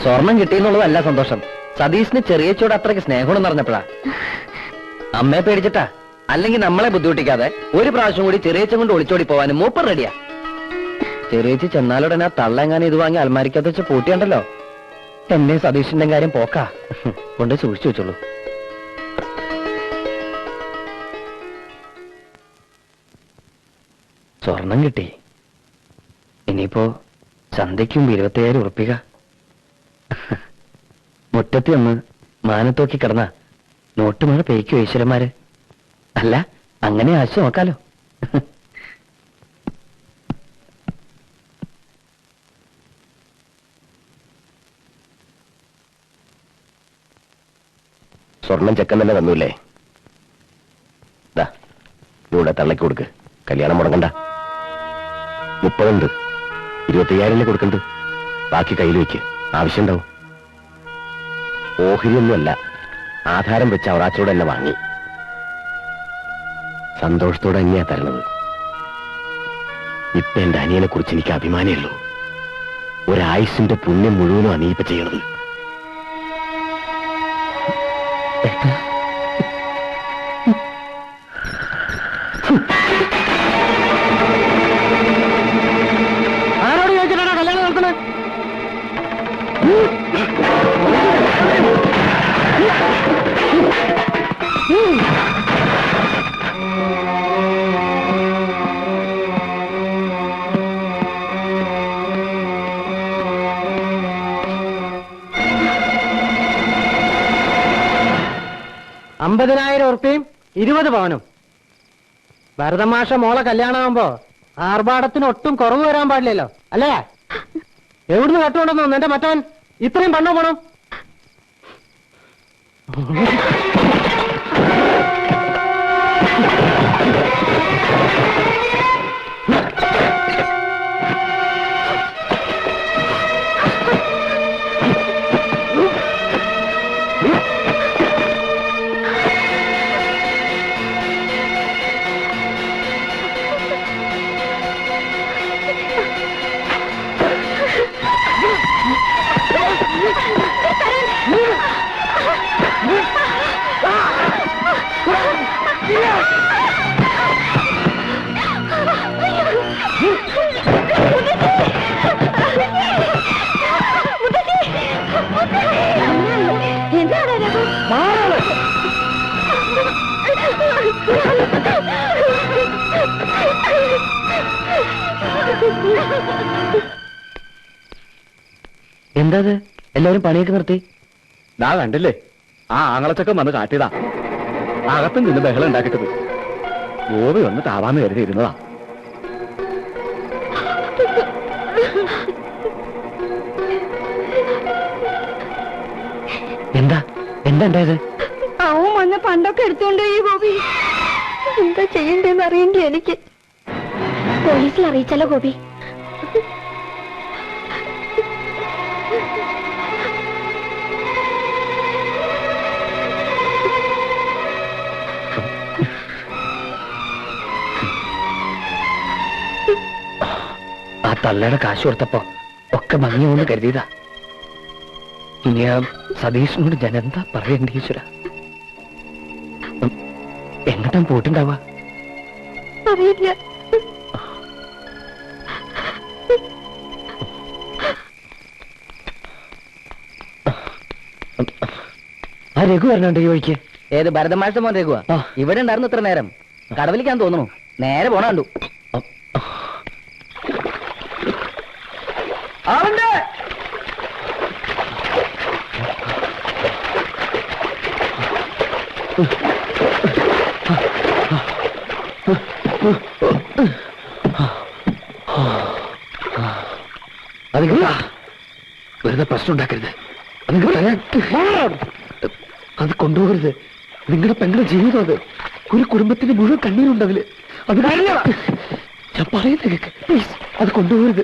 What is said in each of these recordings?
സ്വർണം കിട്ടിയെന്നുള്ളതല്ല സന്തോഷം, സതീഷിന് ചെറിയച്ചോട് അത്രയ്ക്ക് സ്നേഹമെന്ന് പറഞ്ഞപ്പോഴാ. അമ്മയെ പേടിച്ചിട്ടാ, അല്ലെങ്കിൽ നമ്മളെ ബുദ്ധിമുട്ടിക്കാതെ ഒരു പ്രാവശ്യം കൂടി ചെറിയച്ചൻ കൊണ്ട് ഒളിച്ചോടി പോവാനും മൂപ്പർ റെഡിയാ. ചെറിയച്ചി ചെന്നാലുടനെ തള്ളെങ്ങാനും ഇത് വാങ്ങി അൽമാരിക്കകത്ത് വെച്ച് പൂട്ടിയുണ്ടല്ലോ, എന്നെ സതീഷിന്റെ കാര്യം പോക്കാ. കൊണ്ട് സൂക്ഷിച്ചു വെച്ചോളൂ. സ്വർണം കിട്ടി, ഇനിയിപ്പോ സന്ധ്യയ്ക്കും 25,000 ഉറപ്പിക. മുറ്റത്തി ഒന്ന് മാനത്തോക്കി കിടന്ന നോട്ടുമഴ പെയ്ക്കോ ഈശ്വരന്മാര്? അല്ല, അങ്ങനെ ആശ നോക്കാലോ. സ്വർണം ചെക്കൻ തന്നെ തന്നൂല്ലേ? ഇവിടെ തള്ളക്ക് കൊടുക്ക്, കല്യാണം മുടങ്ങണ്ട. 30 ഉണ്ട്, 25,000 കൊടുക്കണ്ട്. ബാക്കി കയ്യിൽ വെക്ക്, ആവശ്യമുണ്ടാവും. ഓഹരിയൊന്നുമല്ല, ആധാരം വെച്ച് അവറാച്ചോട് തന്നെ വാങ്ങി. സന്തോഷത്തോടെ തന്നെയാ തരണത്. ഇപ്പൊ എന്റെ അനിയനെ കുറിച്ച് എനിക്ക് അഭിമാനമുള്ളൂ. ഒരായുസിന്റെ പുണ്യം മുഴുവനും അനീപ്പ ചെയ്യണത്. ആരോട് ചോദിച്ചിട്ടാണ് കല്യാണം നടത്തുന്നത്? $50,000 20 പവനും. ഭരതമാഷ മോളെ കല്യാണമാകുമ്പോ ആർഭാടത്തിന് ഒട്ടും കുറവ് വരാൻ പാടില്ലല്ലോ, അല്ലേ? എവിടുന്ന് കട്ടുകൊണ്ടെന്നോ എന്റെ മറ്റവൻ ഇത്രയും പണ്ടോ പോണം? എന്താ എല്ലാവരും പണിയൊക്കെ നിർത്തി? ദാ കണ്ടില്ലേ, ആ ആങ്ങളച്ചക്കം വന്ന് കാട്ടിയതാ. അകത്തും നിന്ന് ബഹളം ഉണ്ടാക്കിട്ടത്. ഗോപി വന്ന് താവാന്ന് കരുതിയിരുന്നതാ. എന്താ എന്താ ഉണ്ടായത്? അവൻ വന്ന പണ്ടൊക്കെ എടുത്തോണ്ട് ഈ ഗോപി. എന്താ ചെയ്യണ്ടെന്ന് അറിയണ്ടേ എനിക്ക്? പോലീസിൽ അറിയിച്ചല്ലോ ഗോപി. ആ തള്ളയുടെ കാശ് കൊടുത്തപ്പോ ഒക്കെ ഭംഗിയൊന്ന് കരുതിയതാ. ഇനി ആ സതീഷിനോട് ഞാൻ എന്താ പറയണ്ടേ ഈശ്വര? എങ്ങോട്ടാ പോയിട്ടുണ്ടാവാ? അറിയില്ല. ആ രഘു വരണുണ്ട് ഈ വഴിക്ക്. ഏത് ഭരതമാഷ മോൻ രഘുവാ? ഇവിടെ ഉണ്ടായിരുന്നു ഇത്ര നേരം. കടവിലേക്കാൻ തോന്നുന്നു. നേരെ പോണ കണ്ടു. ആളുണ്ട്. അത് വെറുതെ പ്രശ്നം ഉണ്ടാക്കരുത്. അത് കൊണ്ടുപോകരുത്. നിങ്ങളുടെ പെങ്ങളുടെ ജീവിതം അത്. ഒരു കുടുംബത്തിന് മുഴുവൻ കണ്ണീരുണ്ടതില്. അത് ഞാൻ പറയുന്നത് കേക്ക് പ്ലീസ്. അത് കൊണ്ടുപോകരുത്.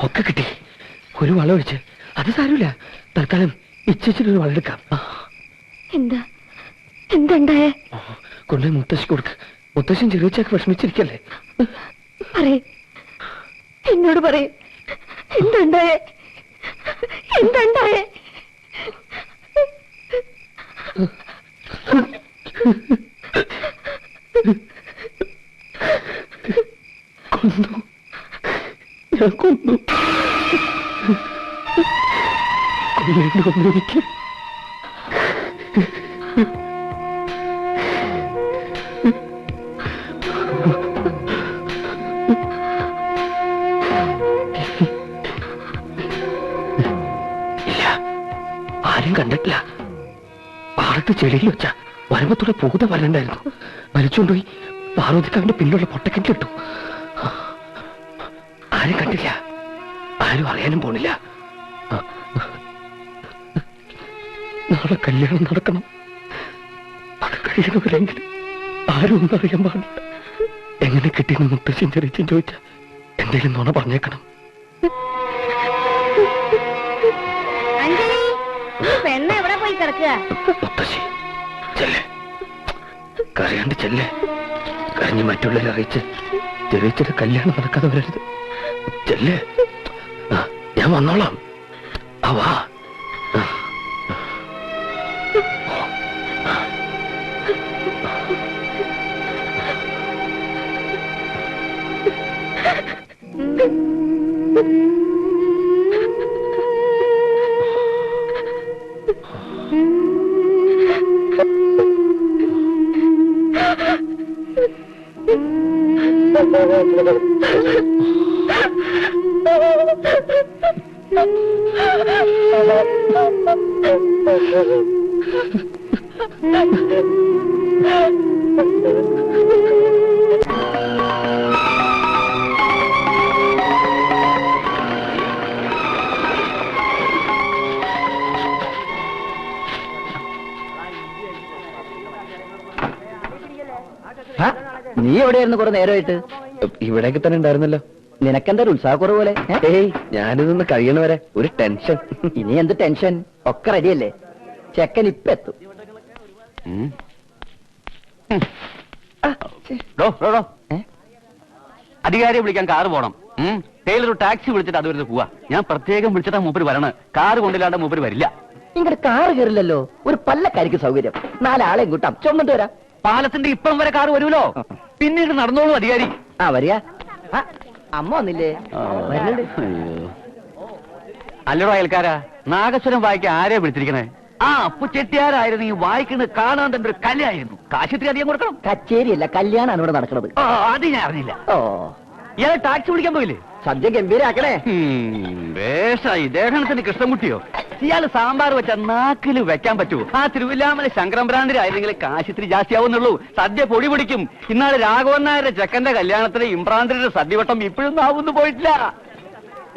ഒക്കെ കിട്ടി. ഒരു വളം ഒഴിച്ച് അത് സാരമില്ല. തൽക്കാലം ഇച്ചൊരു വളം എടുക്കാം. എന്താ എന്താണ്ടായേ? കൊണ്ടുപോയി മുത്തശ്ശി കൊടുക്ക്. മുത്തശ്ശൻ ചെറിയച്ചാക്ക് വിഷമിച്ചിരിക്കല്ലേ? പറയേ, എന്നോട് പറയേ, എന്താണ്ടായേ? എന്താണ്ടായേ? കൊന്നു, ഞാൻ കൊന്നു. കൊന്നു എനിക്ക്. ഇല്ല, ആരും കണ്ടിട്ടില്ല. പാടത്ത് ചെടിയിൽ വെച്ച വരമ്പത്തൂടെ പൂത വരണ്ടായിരുന്നു. വലിച്ചുകൊണ്ടുപോയി പാർവതിക്കാരന്റെ പിന്നിലുള്ള പൊട്ടക്കിട്ടിട്ടു. ആരും കണ്ടില്ല, ആരും അറിയാനും പോണില്ല. നാളെ കല്യാണം നടക്കണം. അത് കഴിയണവരെങ്കിലും ആരും ഒന്നും അറിയാൻ പാടില്ല. എങ്ങനെ കിട്ടിയെന്ന് മുത്തശ്ശൻ ചെറിയച്ഛൻ ചോദിച്ച എന്തെങ്കിലും നുണ പറഞ്ഞേക്കണം. പെണ്ണ എവിടെ പോയി കിടക്കുക? മുത്തശ്ശി ചെല്ലേ, കരയാണ്ട് ചെല്ലേ. കരഞ്ഞ് മറ്റുള്ളവരെ അറിയിച്ച് ചെറിയച്ഛന്റെ കല്യാണം നടക്കാതെ വരരുത്. ചെല്ലേ, ഞാൻ വന്നോളാം. വാ. നീ എവിടെയായിരുന്നു കുറെ നേരമായിട്ട്? ഇവിടേക്ക് തന്നെ ഉണ്ടായിരുന്നല്ലോ. നിനക്കെന്താ ഒരു ഉത്സാഹക്കുറവ് പോലെ? ഏയ്, ഞാനിതൊന്ന് കഴിയണവരെ ഒരു ടെൻഷൻ. ഇനി എന്ത് ടെൻഷൻ? ഒക്കെ റെഡിയല്ലേ? ചെക്കൻ ഇപ്പൊ എത്തും. അധികാരിയെ വിളിക്കാൻ കാറ് പോണം. ടൈലർ ഒരു ടാക്സി വിളിച്ചിട്ട് അത് വരുന്നത് പോവാ. ഞാൻ പ്രത്യേകം വിളിച്ചിട്ടാ മൂപ്പര് വരണ. കാറ് കൊണ്ടില്ലാണ്ട് മൂപ്പര് വരില്ല. ഇങ്ങോട്ട് കാറ് കയറില്ലല്ലോ. ഒരു പല്ലക്കാരിക്ക് സൗകര്യം. 4 ആളെയും കൂട്ടാം, ചുമന്നിട്ട് വരാം. പാലത്തിന്റെ ഇപ്പം വരെ കാറ് വരുമല്ലോ. പിന്നീട് നടന്നോളൂ അധികാരി. വരിക. അമ്മ വന്നില്ലേ? വരുന്നുണ്ട്. അല്ലടോ അയൽക്കാരാ, നാഗസ്വരം വായിക്കാൻ ആരെയാ വിളിച്ചിരിക്കണേ? അപ്പൊ ചെട്ടിയാരായിരുന്നു ഈ വായിക്കുന്നത്. കാണാൻ തന്നെ ഒരു കലയായിരുന്നു. കാശിത്തിരി അധികം കൊടുക്കണം. കച്ചേരിയല്ല, കല്യാണമാണ് ഇവിടെ നടക്കുന്നത്. അത് ഞാൻ അറിഞ്ഞില്ല. ഓ, ഇയാളെ ടാക്സി വിളിക്കാൻ പോയില്ലേ? സദ്യ ഗംഭീരാക്കണേ. വേഷായി ദേഹണത്തിന് കൃഷ്ണൻകുട്ടിയോ? ഇയാള് സാമ്പാർ വെച്ചാൽ നാക്കില് വെക്കാൻ പറ്റുമോ? ആ തിരുവില്ലാമല ശങ്കരംഭ്രാന്തിരായിരുന്നെങ്കിൽ കാശിത്തിരി ജാസ്തിയാവുന്നുള്ളൂ. സദ്യ പൊടി പിടിക്കും. ഇന്നാള് രാഘവൻ നായരുടെ ചെക്കന്റെ കല്യാണത്തിന് ഇമ്രാന്തിന്റെ സദ്യവട്ടം ഇപ്പോഴും ആവുന്നു പോയിട്ടില്ല.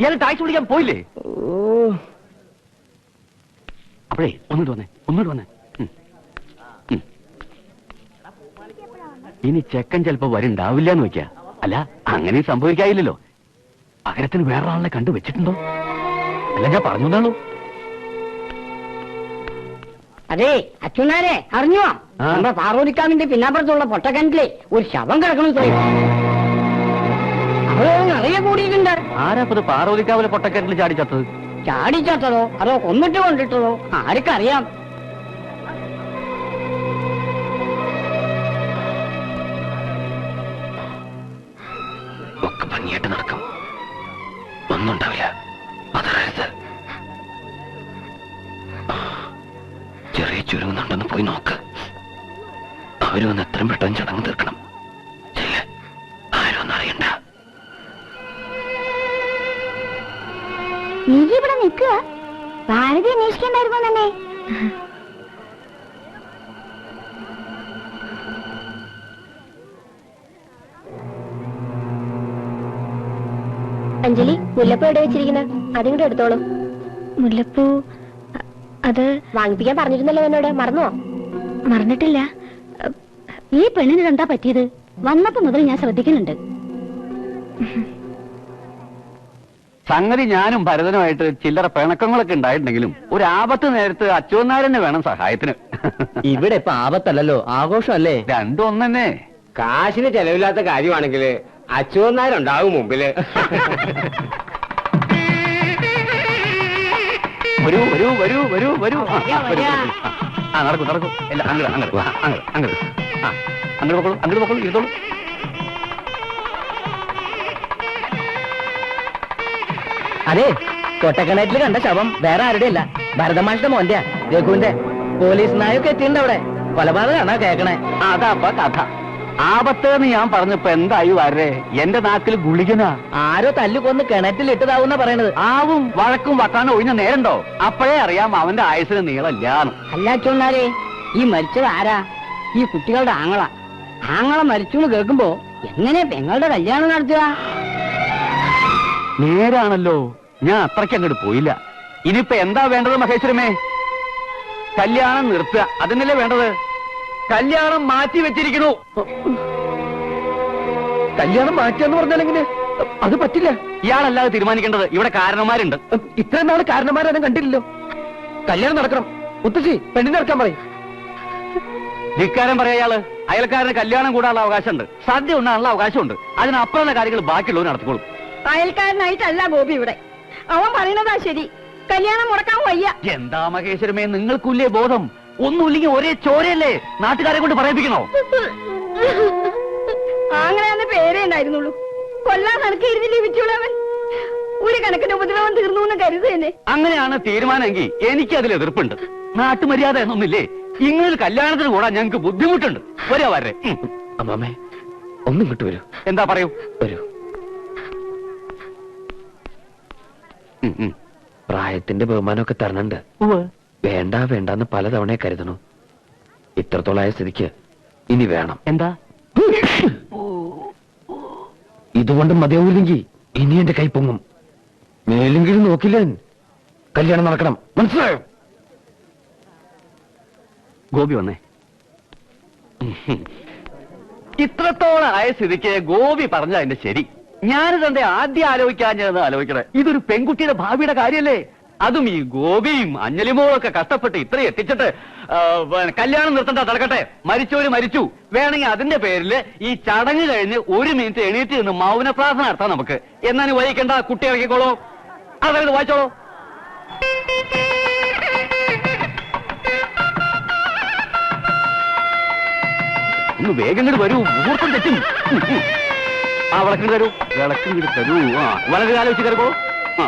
ഇയാള് ടാക്സി വിളിക്കാൻ പോയില്ലേ? അപ്പോഴേ ഒന്നിട്ട് വന്നേ. ഇനി ചെക്കൻ ചിലപ്പോ വരുണ്ടാവില്ല എന്ന് വെക്കാ. അല്ല, അങ്ങനെ സംഭവിക്കായില്ലല്ലോ. പകരത്തിന് വേറൊരാളെ കണ്ടു വെച്ചിട്ടുണ്ടോ? അല്ല, ഞാൻ പറഞ്ഞോളൂ. അതെ അച്ഛനാരെ അറിഞ്ഞോ? നമ്മുടെ പാർവതിക്കാവിന്റെ പിന്നാപ്പുറത്തുള്ള പൊട്ടക്കിണറ്റിലെ ഒരു ശവം കിടക്കണം. അവിടെ നിറയെ കൂടിയിട്ടുണ്ട്. ആരാപ്പത് പാർവതിക്കാവിലെ പൊട്ടക്കിണറ്റിൽ ചാടിച്ചത്തത്? ചാടിച്ചത്തതോ അതോ കൊന്നിട്ട് കൊണ്ടിട്ടതോ ആർക്കറിയാം. ഒക്കെ ഭംഗിയായിട്ട് നടക്കും. ഒന്നുണ്ടാവില്ല. അതറിയരുത്. ചെറിയ ചുരുങ്ങുന്നുണ്ടെന്ന് പോയി നോക്ക്. അവര് വന്ന് എത്രയും പെട്ടെന്ന് ചടങ്ങ് തീർക്കണം. ആരും ഒന്നും അറിയണ്ട. നീ ഇവിടെ നിൽക്കുക. ഭാരതി അന്വേഷിക്കണ്ടായിരുന്നു തന്നെ. അഞ്ജലി, മുല്ലപ്പൂ എവിടെ വെച്ചിരിക്കുന്നത്? അതിങ്ങോട്ട് എടുത്തോളൂ. മുല്ലപ്പൂ അത് വാങ്ങിപ്പിക്കാൻ പറഞ്ഞിരുന്നല്ലോ എന്നോട്. മറന്നോ? മറന്നിട്ടില്ല. ഈ പെണ്ണിന് എന്താ പറ്റിയത്? വന്നപ്പോ മുതൽ ഞാൻ ശ്രദ്ധിക്കുന്നുണ്ട്. സംഗതി ഞാനും ഭരതനുമായിട്ട് ചില്ലറ പിണക്കങ്ങളൊക്കെ ഉണ്ടായിട്ടുണ്ടെങ്കിലും ഒരു ആപത്ത് നേരത്ത് അച്യുതനാരനെ വേണം സഹായത്തിന്. ഇവിടെ ഇപ്പൊ ആപത്തല്ലല്ലോ, ആഘോഷമല്ലേ? രണ്ടും ഒന്നെ. കാശിന് ചെലവില്ലാത്ത കാര്യമാണെങ്കിൽ അച്യുതനാരുണ്ടാവും മുമ്പില്. വരൂ വരൂ വരൂ വരൂ വരൂ. നടക്കും. എല്ലാം അങ്ങോട്ട് പൊക്കോളൂ ഇരുത്തോളൂ. അതെ, കൊട്ടക്കിണറ്റിൽ കണ്ട ശവം വേറെ ആരുടെ അല്ല, ഭരതമാഷിന്റെ മോന്റെ, രഘുവിന്റെ. പോലീസ് നായൊക്കെ എത്തിയിട്ടുണ്ട് അവിടെ. കൊലപാതകമാണോ കേക്കണേ? അതാപ്പ കഥ. ആപത്തെന്ന് ഞാൻ പറഞ്ഞപ്പോ എന്തായി വരേ? എന്റെ നാക്കിൽ ഗുളികനാ. ആരോ തല്ലുകൊന്ന് കിണറ്റിലിട്ടതാവുന്ന പറയണത്. ആവും വഴക്കും വക്കാനും ഒഴിഞ്ഞ നേരണ്ടോ? അപ്പോഴേ അറിയാം അവന്റെ ആയുസിന് നീളമില്ലാന്ന്. അല്ല അച്ഛനാരെ, ഈ മരിച്ചത് ആരാ? ഈ കുട്ടികളുടെ ആങ്ങള മരിച്ചു എന്ന് കേൾക്കുമ്പോ എങ്ങനെ പെങ്ങളുടെ കല്യാണം നടത്തുക? നേരാണല്ലോ, ഞാൻ അത്രയ്ക്ക് അങ്ങോട്ട് പോയില്ല. ഇനിയിപ്പോ എന്താ വേണ്ടത് മഹേശ്വരമേ? കല്യാണം നിർത്തുക, അതിനല്ലേ വേണ്ടത്? കല്യാണം മാറ്റി വെച്ചിരിക്കണു. കല്യാണം മാറ്റിയെന്ന് പറഞ്ഞാൽ എങ്ങനെ? അത് പറ്റില്ല. ഇയാളല്ലാതെ തീരുമാനിക്കേണ്ടത്, ഇവിടെ കാരണന്മാരുണ്ട്. ഇത്രയും നാള് കാരണന്മാരും കണ്ടില്ലല്ലോ. കല്യാണം നടക്കണം. മുത്തശ്ശി പെണ്ണിനെ ഇറക്കാൻ പറയും. ധിക്കാരം പറയാ ഇയാള്. അയൽക്കാരന് കല്യാണം കൂടാനുള്ള അവകാശമുണ്ട്, സദ്യ ഉണ്ടാകാനുള്ള അവകാശമുണ്ട്. അതിനപ്പുറമുള്ള കാര്യങ്ങൾ ബാക്കിയുള്ളവർ നടത്തിക്കോളും. അയൽക്കാരനായിട്ടല്ല ഗോപി ഇവിടെ. അവൻ പറയുന്നതാ ശരി. കല്യാണം മുടക്കാൻ വയ്യ. എന്താ മഹേശ്വരമേ, നിങ്ങൾക്കില്ലേ ബോധം? ഒന്നുമില്ലെങ്കിൽ ഒരേ ചോരയല്ലേ, നാട്ടുകാരെ കൊണ്ട് പറയിപ്പിക്കണോ? ആങ്ങളെന്ന് പേരേ ഉണ്ടായിരുന്നുള്ളൂ. കൊല്ലാൻ നടക്കിയിരുന്നില്ലേ വിറ്റുള്ളവൻ. ഒരു കണക്കിന് ഉപദ്രവം തീർന്നു എന്ന് കരുതേനെ. അങ്ങനെയാണ് തീരുമാനമെങ്കിൽ എനിക്ക് അതിൽ എതിർപ്പുണ്ട്. നാട്ടുമര്യാദ എന്നൊന്നില്ലേ? ഇങ്ങനെ കല്യാണത്തിന് കൂടാൻ ഞങ്ങൾക്ക് ബുദ്ധിമുട്ടുണ്ട്. വരാ വരെ. അമ്മാമേ ഒന്നും ഇങ്ങോട്ട് വരൂ. എന്താ പറയൂ? വരൂ. പ്രായത്തിന്റെ ബഹുമാനമൊക്കെ തരണുണ്ട്. വേണ്ട വേണ്ടെന്ന് പലതവണ കരുതണു. ഇത്രത്തോളായ സ്ഥിതിക്ക് ഇനി വേണം. എന്താ? ഇതുകൊണ്ട് മതിയാവൂല്ലെങ്കിൽ ഇനി എന്റെ കൈ പൊങ്ങും. മേലെങ്കിലും നോക്കില്ല. കല്യാണം നടക്കണം, മനസ്സിലായോ? ഗോപി വന്നേ. ഇത്രത്തോളം ആയ സ്ഥിതിക്ക് ഗോപി പറഞ്ഞ അതിന്റെ ശരി. ഞാനിതെന്റെ ആദ്യം ആലോചിക്കാഞ്ഞതെന്ന് ആലോചിക്കണേ. ഇതൊരു പെൺകുട്ടിയുടെ ഭാവിയുടെ കാര്യല്ലേ? അതും ഈ ഗോപിയും അഞ്ജലിമോളൊക്കെ കഷ്ടപ്പെട്ട് ഇത്രയും എത്തിച്ചിട്ട് കല്യാണം നിർത്തണ്ട, നടക്കട്ടെ. മരിച്ചവര് മരിച്ചു. വേണമെങ്കിൽ അതിന്റെ പേരില് ഈ ചടങ്ങ് കഴിഞ്ഞ് 1 മിനിറ്റ് എണീറ്റ് നിന്ന് മൗന പ്രാർത്ഥന നടത്താം നമുക്ക്. എന്നാലും വൈകിക്കണ്ട, കുട്ടി ഇറക്കിക്കോളൂ. അതായത് വായിച്ചോളൂ. ഒന്ന് വേഗം ഇങ്ങോട്ട് വരൂ, മുഹൂർത്തം തെറ്റും. ആ വിളക്കും തരൂ, വിളക്കും ഇങ്ങോട്ട് തരൂ. ആ വളരെ ആലോചിച്ച് കയറിക്കോളൂ. ആ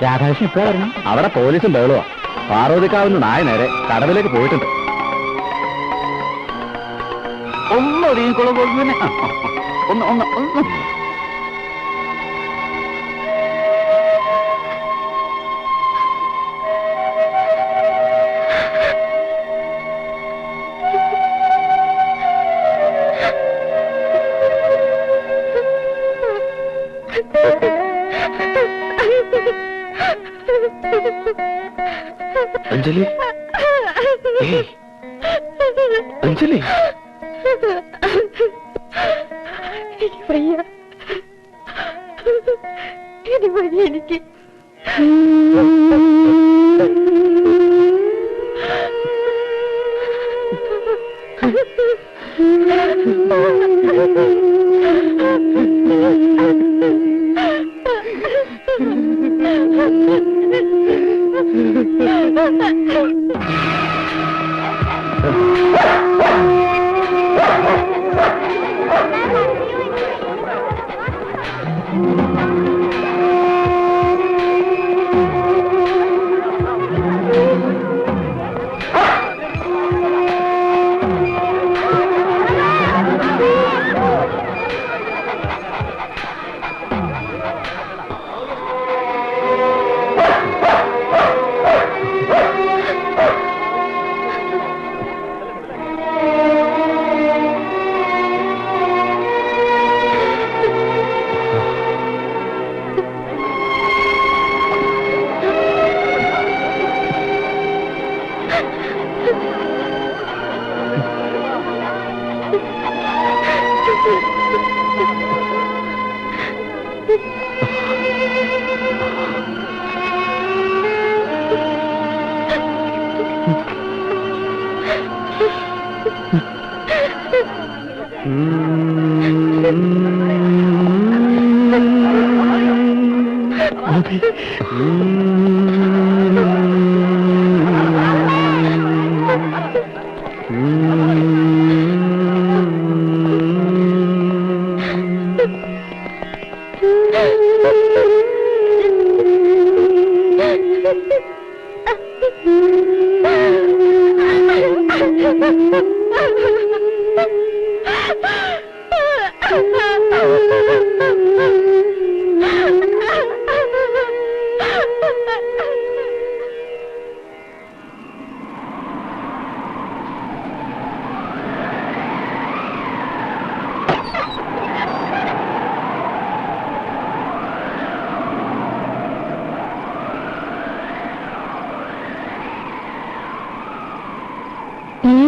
രാധാകൃഷ്ണൻ ഇപ്പോഴായിരുന്നു? അവിടെ പോലീസും ബഹളമാ. പാർവതിക്കാവിന് നായ നേരെ കടവിലേക്ക് പോയിട്ടുണ്ട്. ഒന്ന് ഒതുങ്ങിക്കോളൂ. ഒന്ന് ഒന്ന് ഒന്ന് അഞ്ജലി, അഞ്ജലി, എനിക്ക്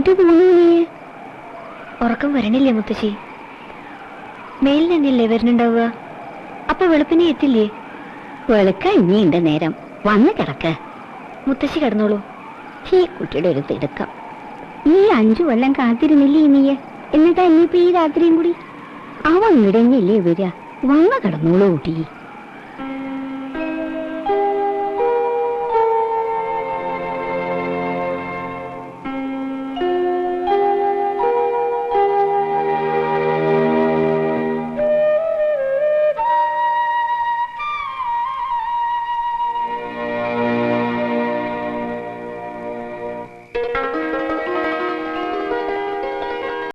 എങ്ങോട്ട് പോകുന്നു നീ? ഉറക്കം വരണില്ലേ മുത്തശ്ശി? മേലിൽ തന്നെയല്ലേ വരുന്നുണ്ടാവുക? അപ്പൊ വെളുപ്പിനെ എത്തില്ലേ? വെളുക്കാൻ ഇനിയുണ്ട് നേരം. വന്ന് കിടക്ക. മുത്തശ്ശി കിടന്നോളൂ. ഈ കുട്ടിയുടെ ഒരു തിടുക്കം. ഈ 5 കൊല്ലം കാത്തിരുന്നില്ലേ നീയെ? എന്നിട്ടാ ഇനിയിപ്പോ ഈ രാത്രിയും കൂടി? അവൻ ഇടഞ്ഞില്ലേ വരിക? വന്ന് കിടന്നോളൂ കുട്ടി.